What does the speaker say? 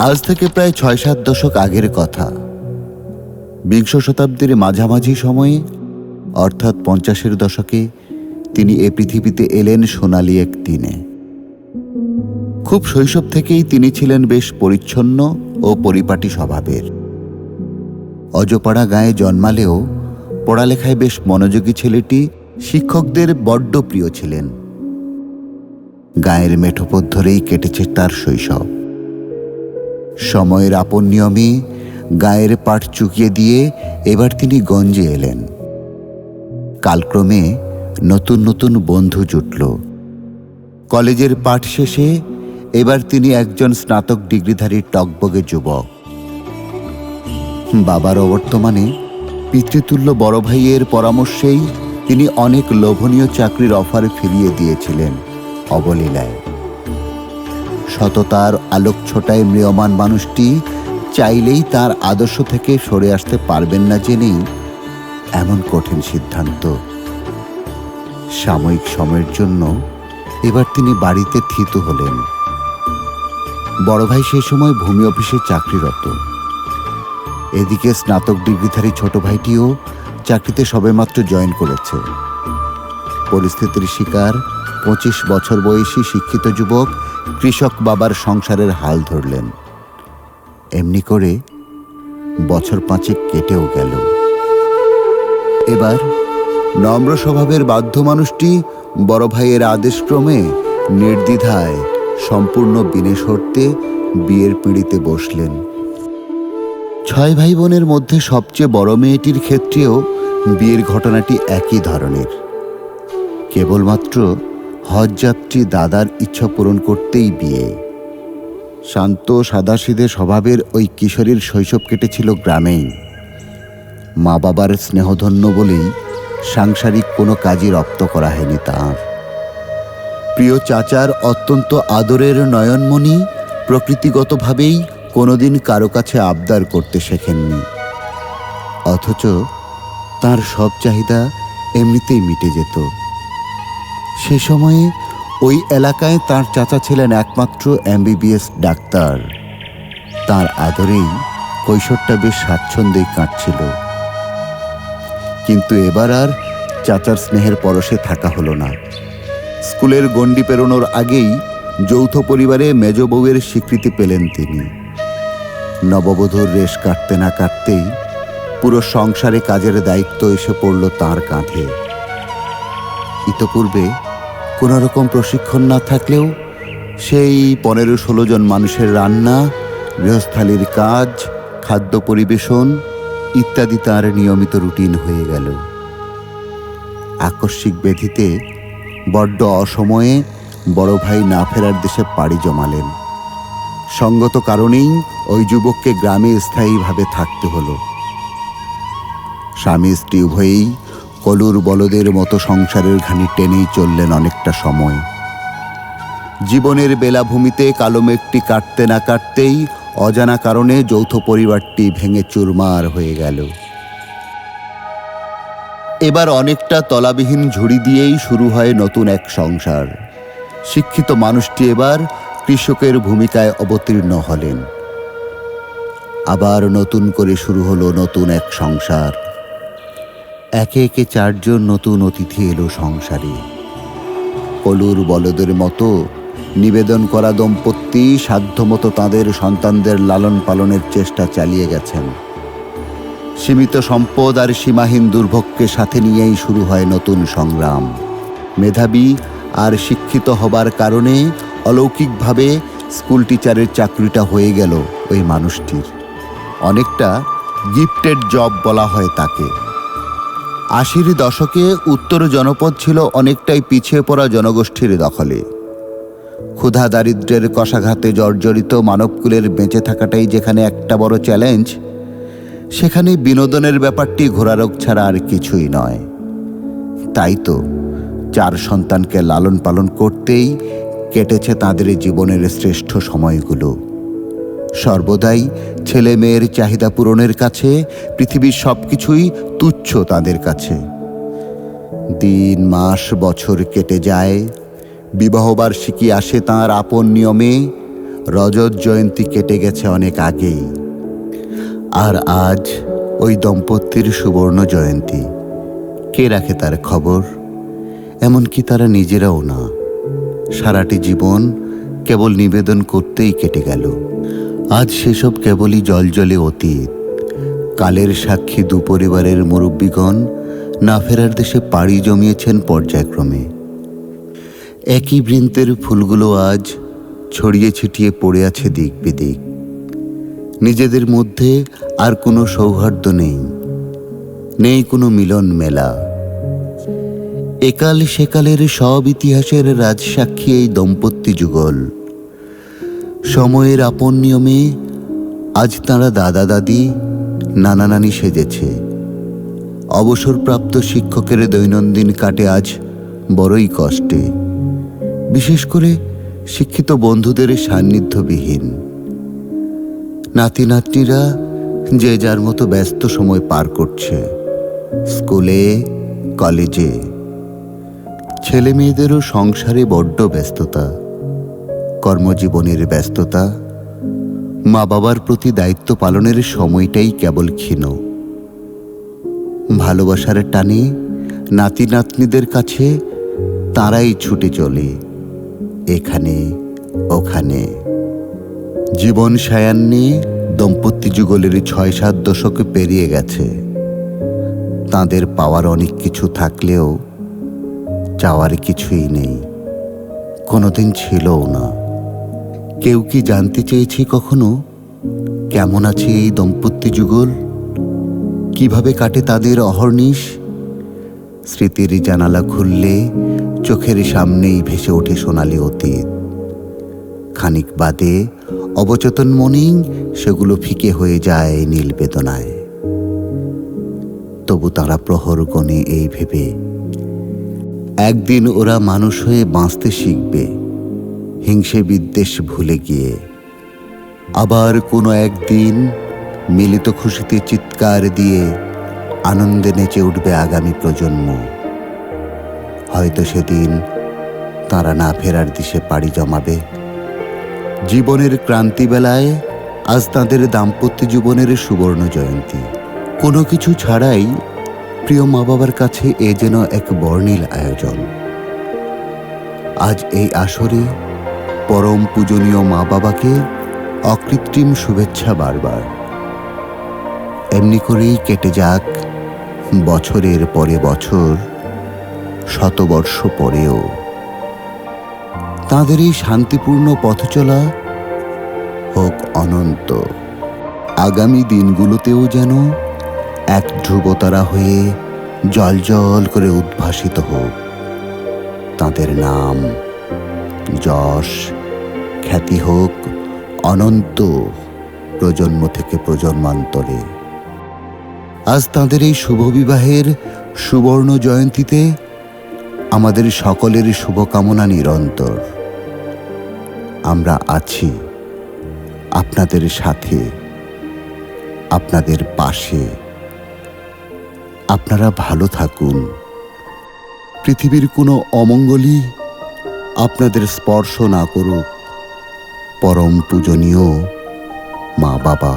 আজ থেকে প্রায় ৬-৭ দশক আগের কথা। বিংশ শতাব্দীর মাঝামাঝি সময়ে অর্থাৎ ৫০-এর দশকে তিনি এ পৃথিবীতে এলেন সোনালি এক দিনে। খুব শৈশব থেকেই তিনি ছিলেন বেশ পরিচ্ছন্ন ও পরিপাটি স্বভাবের। অজপাড়া গাঁয়ে জন্মালেও পড়ালেখায় বেশ মনোযোগী ছেলেটি শিক্ষকদের বড্ড প্রিয় ছিলেন। গাঁয়ের মেঠোপথ ধরেই কেটেছে তার শৈশব। সময়ের আপন নিয়মে গায়ের পাট চুকিয়ে দিয়ে এবার তিনি গঞ্জে এলেন। কালক্রমে নতুন নতুন বন্ধু জুটল। কলেজের পাঠ শেষে এবার তিনি একজন স্নাতক ডিগ্রিধারী টকবগে যুবক। বাবার অবর্তমানে পিতৃতুল্য বড় ভাইয়ের পরামর্শেই তিনি অনেক লোভনীয় চাকরির অফার ফিরিয়ে দিয়েছিলেন অবলীলায়। সততার আলোকছোটায় ম্রিয়মান মানুষটি চাইলেই তার আদর্শ থেকে সরে আসতে পারবেন না জেনেই এমন কঠিন সিদ্ধান্ত। সাময়িক সময়ের জন্য এবার তিনি বাড়িতে থিত হলেন। বড় ভাই সেই সময় ভূমি অফিসে চাকরিরত। এদিকে স্নাতক ডিগ্রিধারী ছোট ভাইটিও চাকরিতে সবেমাত্র জয়েন করেছে। পরিস্থিতির শিকার ২৫ বছর বয়সী শিক্ষিত যুবক কৃষক বাবার সংসারের হাল ধরলেন। এমনি করে বছর ৫ কেটেও গেল। এবার নম্র স্বভাবের বাধ্য মানুষটি বড় ভাইয়ের আদেশক্রমে নির্দ্বিধায় সম্পূর্ণ বিনে শর্তে বিয়ের পিঁড়িতে বসলেন। ৬ ভাই বোনের মধ্যে সবচেয়ে বড় মেয়েটির ক্ষেত্রেও বিয়ের ঘটনাটি একই ধরনের। কেবলমাত্র হজযাত্রী দাদার ইচ্ছা পূরণ করতেই বিয়ে। শান্ত সাদাসিধে স্বভাবের ওই কিশোরীর শৈশব কেটেছিল গ্রামেই। মা বাবার স্নেহধন্য বলেই সাংসারিক কোনো কাজই রপ্ত করা হয়নি তাঁর। প্রিয় চাচার অত্যন্ত আদরের নয়নমণি প্রকৃতিগতভাবেই কোনোদিন কারো কাছে আবদার করতে শেখেননি। অথচ তার সব চাহিদা এমনিতেই মিটে যেত। সে সময়ে ওই এলাকায় তার চাচা ছিলেন একমাত্র MBBS ডাক্তার। তার আদরেই কৈশোরটা বেশ স্বাচ্ছন্দ্যেই কাটছিল। কিন্তু এবার আর চাচার স্নেহের পরশে থাকা হলো না। স্কুলের গণ্ডি পেরোনোর আগেই যৌথ পরিবারে মেজ বউয়ের স্বীকৃতি পেলেন তিনি। নববধূর রেশ কাটতে না কাটতেই পুরো সংসারে কাজের দায়িত্ব এসে পড়ল তাঁর কাঁধে। ইতপূর্বে কোনো রকম প্রশিক্ষণ না থাকলেও সেই ১৫-১৬ জন মানুষের রান্না, গৃহস্থালির কাজ, খাদ্য পরিবেশন ইত্যাদি তাঁর নিয়মিত রুটিন হয়ে গেল। আকস্মিক ব্যাধিতে বড্ড অসময়ে বড় ভাই না ফেরার দেশে পাড়ি জমালেন। সঙ্গত কারণেই ওই যুবককে গ্রামে স্থায়ীভাবে থাকতে হলো। স্বামী স্ত্রী উভয়েই কলুর বলদের মতো সংসারের ঘানি টেনেই চললেন অনেকটা সময়। জীবনের বেলাভূমিতে কালো মেঘটি কাটতে না কাটতেই অজানা কারণে যৌথ পরিবারটি ভেঙে চুরমার হয়ে গেল। এবার অনেকটা তলাবিহীন ঝুড়ি দিয়েই শুরু হয় নতুন এক সংসার। শিক্ষিত মানুষটি এবার কৃষকের ভূমিকায় অবতীর্ণ হলেন। আবার নতুন করে শুরু হলো নতুন এক সংসার। একে একে ৪ জন নতুন অতিথি এলো সংসারে। কলুর বলদের মতো নিবেদন করা দম্পতি সাধ্যমতো তাঁদের সন্তানদের লালন পালনের চেষ্টা চালিয়ে গেছেন। সীমিত সম্পদ আর সীমাহীন দুর্ভোগকে সাথে নিয়েই শুরু হয় নতুন সংগ্রাম। মেধাবী আর শিক্ষিত হবার কারণে অলৌকিকভাবে স্কুল টিচারের চাকরিটা হয়ে গেল ওই মানুষটির। অনেকটা গিফটেড জব বলা হয় তাকে। ৮০-র দশকে উত্তর জনপদ ছিল অনেকটাই পিছিয়ে পড়া জনগোষ্ঠীর দখলে। ক্ষুধা দারিদ্র্যের কষাঘাতে জর্জরিত মানবকুলের বেঁচে থাকাটাই যেখানে একটা বড় চ্যালেঞ্জ, সেখানে বিনোদনের ব্যাপারটি ঘোরারোগ ছাড়া আর কিছুই নয়। তাই তো ৪ সন্তানকে লালন পালন করতেই কেটেছে তাদের জীবনের শ্রেষ্ঠ সময়গুলো। সর্বদাই ছেলে মেয়ের চাহিদা পূরণের কাছে পৃথিবীর সবকিছুই তুচ্ছ তাদের কাছে। দিন মাস বছর কেটে যায়। বিবাহবার্ষিকী আসে তাঁর আপন নিয়মে। রজত জয়ন্তী কেটে গেছে অনেক আগেই, আর আজ ওই দম্পতির সুবর্ণ জয়ন্তী। কে রাখে তার খবর? এমনকি তারা নিজেরাও না। সারাটি জীবন কেবল নিবেদন করতেই কেটে গেল। আজ সেসব কেবলই জলজলে অতীত। কালের সাক্ষী দুপরিবারের মুরব্বীগণ না ফেরার দেশে পাড়ি জমিয়েছেন পর্যায়ক্রমে। একই বৃন্তের ফুলগুলো আজ ছড়িয়ে ছিটিয়ে পড়ে আছে দিক বিদিক। নিজেদের মধ্যে আর কোনো সৌহার্দ্য নেই, নেই কোনো মিলন মেলা। একাল সেকালের সব ইতিহাসের রাজসাক্ষী এই দম্পতি যুগল। সময়ের আপন নিয়মে আজ তাঁরা দাদা দাদি, নানা নানি সেজেছে। অবসরপ্রাপ্ত শিক্ষকের দৈনন্দিন কাটে আজ বড়ই কষ্টে, বিশেষ করে শিক্ষিত বন্ধুদের সান্নিধ্যবিহীন। নাতি নাতনিরা যে যার মতো ব্যস্ত সময় পার করছে, স্কুলে, কলেজে। ছেলে মেয়েদেরও সংসারে বড্ড ব্যস্ততা, কর্মজীবনের ব্যস্ততা। মা বাবার প্রতি দায়িত্ব পালনের সময়টাই কেবল ক্ষীণ। ভালোবাসার টানে নাতি নাতনিদের কাছে তারাই ছুটে চলে এখানে ওখানে। জীবন সায়ান্নে দম্পতি যুগলের ৬-৭ দশক পেরিয়ে গেছে। তাদের পাওয়ার অনেক কিছু থাকলেও চাওয়ার কিছুই নেই, কোনোদিন ছিলও না। কেউ কি জানতে চেয়েছে কখনো কেমন আছে এই দম্পতি যুগল? কিভাবে কাটে তাদের অহর্নিশ? স্মৃতির জানালা খুললে চোখের সামনেই ভেসে ওঠে সোনালি অতীত। খানিক বাদে অবচেতন মনেই সেগুলো ফিকে হয়ে যায় নীল বেদনায়। তবু তারা প্রহর গণে এই ভেবে, একদিন ওরা মানুষ হয়ে বাঁচতে শিখবে, হিংসে বিদ্বেষ ভুলে গিয়ে। আবার কোনো একদিন মিলিত খুশিতে চিৎকার দিয়ে আনন্দে নেচে উঠবে আগামী প্রজন্ম। হয়তো সেদিন তারা না ফেরার দিশে পাড়ি জমাবে। জীবনের ক্রান্তিবেলায় আজ তাঁদের দাম্পত্য জীবনের সুবর্ণ জয়ন্তী। কোনো কিছু ছাড়াই প্রিয় মা বাবার কাছে এ যেন এক বর্ণিল আয়োজন। আজ এই আসরে পরম পূজনীয় মা বাবাকে অকৃত্রিম শুভেচ্ছা বারবার। এমনি করেই কেটে যাক বছরের পরে বছর, শতবর্ষ পরেও। তাঁদের এই শান্তিপূর্ণ পথচলা হোক অনন্ত। আগামী দিনগুলোতেও যেন এক ধ্রুবতারা হয়ে জলজল করে উদ্ভাসিত হোক তাঁদের নাম, যশ, খ্যাতি হোক অনন্ত, প্রজন্ম থেকে প্রজন্মান্তরে। আজ তাঁদের এই শুভ বিবাহের সুবর্ণ জয়ন্তীতে আমাদের সকলের শুভকামনা নিরন্তর। আমরা আছি আপনাদের সাথে, আপনাদের পাশে। আপনারা ভালো থাকুন। পৃথিবীর কোনো অমঙ্গলই আপনাদের স্পর্শ না করুক, পরম পূজনীয় মা বাবা।